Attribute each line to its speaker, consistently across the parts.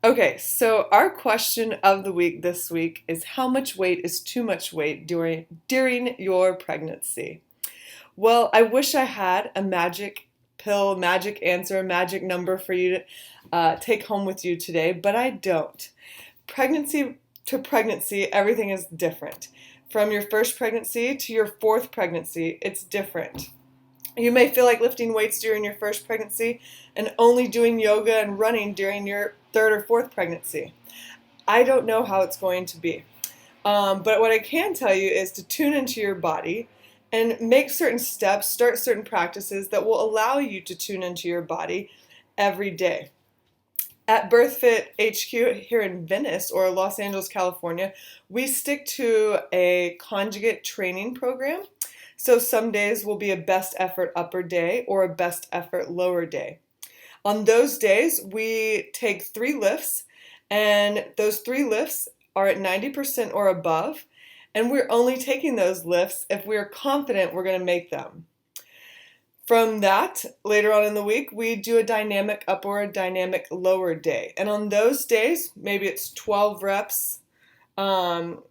Speaker 1: Okay, so our question of the week this week is how much weight is too much weight during your pregnancy? Well, I wish I had a magic pill, magic answer, magic number for you to take home with you today, but I don't. Pregnancy to pregnancy, everything is different. From your first pregnancy to your fourth pregnancy, it's different. You may feel like lifting weights during your first pregnancy and only doing yoga and running during your third or fourth pregnancy. I don't know how it's going to be. But what I can tell you is to tune into your body and make certain steps, start certain practices that will allow you to tune into your body every day. At BirthFit HQ here in Venice or Los Angeles, California, we stick to a conjugate training program. So some days will be a best effort upper day or a best effort lower day. On those days, we take 3 lifts, and those 3 lifts are at 90% or above, and we're only taking those lifts if we're confident we're going to make them. From that, later on in the week, we do a dynamic upper or a dynamic lower day. And on those days, maybe it's 12 reps, 12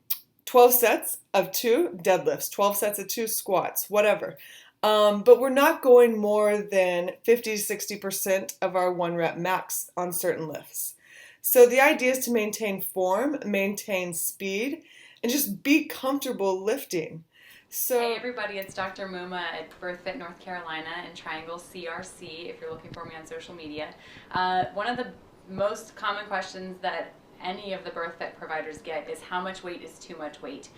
Speaker 1: sets of 2 deadlifts, 12 sets of 2 squats, whatever. But we're not going more than 50 to 60% of our 1 rep max on certain lifts. So the idea is to maintain form, maintain speed, and just be comfortable lifting.
Speaker 2: Hey everybody, it's Dr. Muma at BirthFit North Carolina and Triangle CRC if you're looking for me on social media. One of the most common questions that any of the BirthFit providers get is how much weight is too much weight?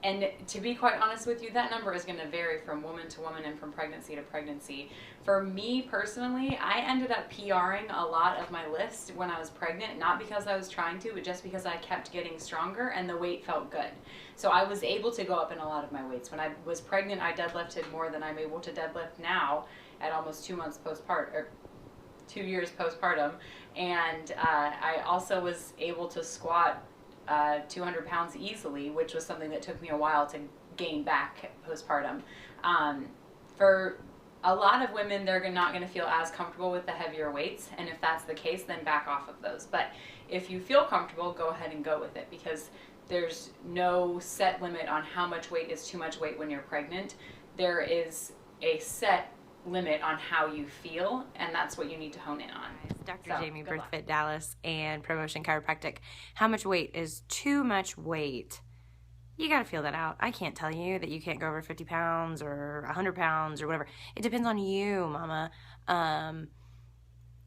Speaker 2: And to be quite honest with you, that number is going to vary from woman to woman and from pregnancy to pregnancy. For me personally, I ended up PRing a lot of my lifts when I was pregnant, not because I was trying to, but just because I kept getting stronger and the weight felt good. So I was able to go up in a lot of my weights. When I was pregnant, I deadlifted more than I'm able to deadlift now at almost 2 months postpartum, or 2 years postpartum. And I also was able to squat 200 pounds easily, which was something that took me a while to gain back postpartum. For a lot of women, they're not going to feel as comfortable with the heavier weights, and if that's the case, then back off of those. But if you feel comfortable, go ahead and go with it, because there's no set limit on how much weight is too much weight when you're pregnant. There is a set limit on how you feel, and that's what you need to hone in on.
Speaker 3: Dr. Jamie, BirthFit Dallas and Promotion Chiropractic. How much weight is too much weight? You got to feel that out. I can't tell you that you can't go over 50 pounds or 100 pounds or whatever. It depends on you, mama.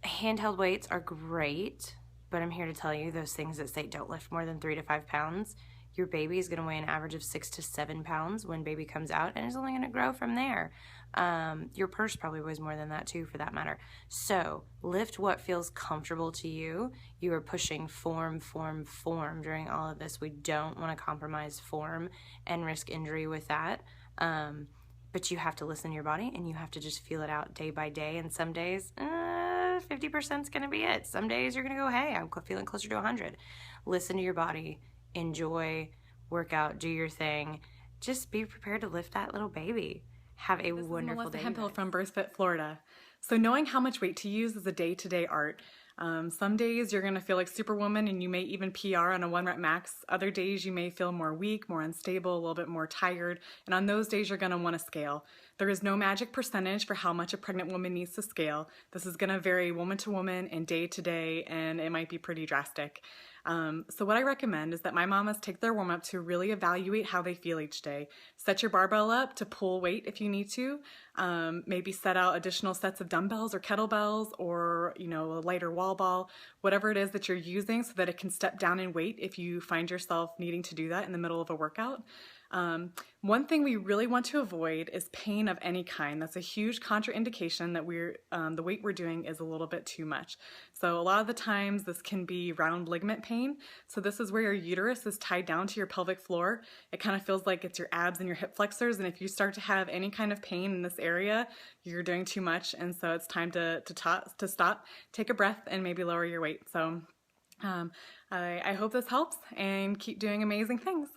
Speaker 3: Handheld weights are great, but I'm here to tell you those things that say don't lift more than 3 to 5 pounds. Your baby is going to weigh an average of 6 to 7 pounds when baby comes out, and it's only going to grow from there. Your purse probably weighs more than that too, for that matter. So lift what feels comfortable to you. You are pushing form during all of this. We don't want to compromise form and risk injury with that. But you have to listen to your body, and you have to just feel it out day by day. And some days, 50% is going to be it. Some days you're going to go, hey, I'm feeling closer to 100. Listen to your body. Enjoy, work out, do your thing. Just be prepared to lift that little baby. Have a wonderful day.
Speaker 4: This is Melissa Hemphill from BirthFit Florida. So knowing how much weight to use is a day-to-day art. Some days you're going to feel like Superwoman and you may even PR on a 1 rep max. Other days you may feel more weak, more unstable, a little bit more tired. And on those days you're going to want to scale. There is no magic percentage for how much a pregnant woman needs to scale. This is going to vary woman to woman and day to day, and it might be pretty drastic. So what I recommend is that my mamas take their warm-up to really evaluate how they feel each day. Set your barbell up to pull weight if you need to. Maybe set out additional sets of dumbbells or kettlebells, or a lighter wall ball, whatever it is that you're using, so that it can step down in weight if you find yourself needing to do that in the middle of a workout. One thing we really want to avoid is pain of any kind. That's a huge contraindication that the weight we're doing is a little bit too much. So a lot of the times this can be round ligament pain. So this is where your uterus is tied down to your pelvic floor. It kind of feels like it's your abs and your hip flexors. And if you start to have any kind of pain in this area, you're doing too much. And so it's time to stop, take a breath, and maybe lower your weight. So I hope this helps, and keep doing amazing things.